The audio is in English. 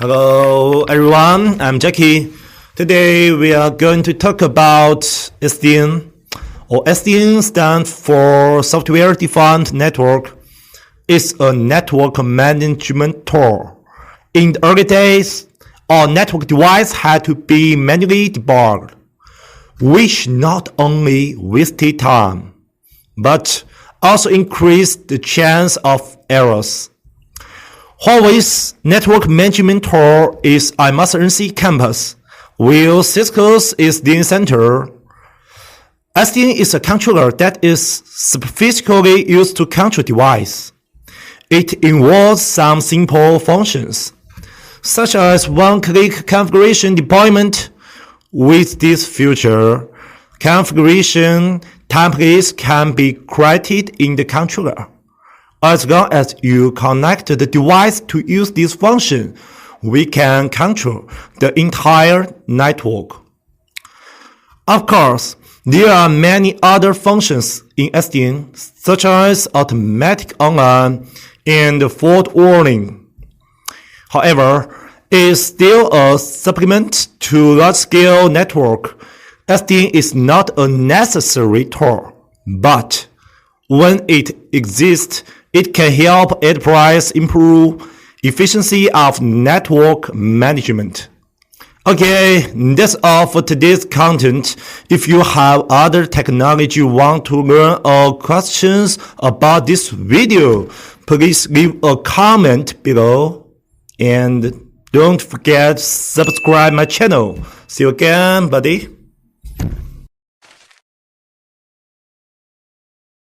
Hello everyone, I'm Jackie. Today we are going to talk about SDN, or SDN stands for Software Defined Network. It's a network management tool. In the early days, our network device had to be manually debugged, which not only wasted time, but also increased the chance of errors. Huawei's network management tool is IMAS Campus, while Cisco's SDN Center. SDN is a controller that is specifically used to control device. It involves some simple functions, such as one-click configuration deployment. With this feature, configuration templates can be created in the controller. As long as you connect the device to use this function, we can control the entire network. Of course, there are many other functions in SDN, such as automatic online and fault warning. However, it is still a supplement to large-scale network. SDN is not a necessary tool, but when it exists, it can help enterprise improve efficiency of network management. Okay, that's all for today's content. If you have other technology you want to learn or questions about this video, please leave a comment below. And don't forget to subscribe my channel. See you again, buddy.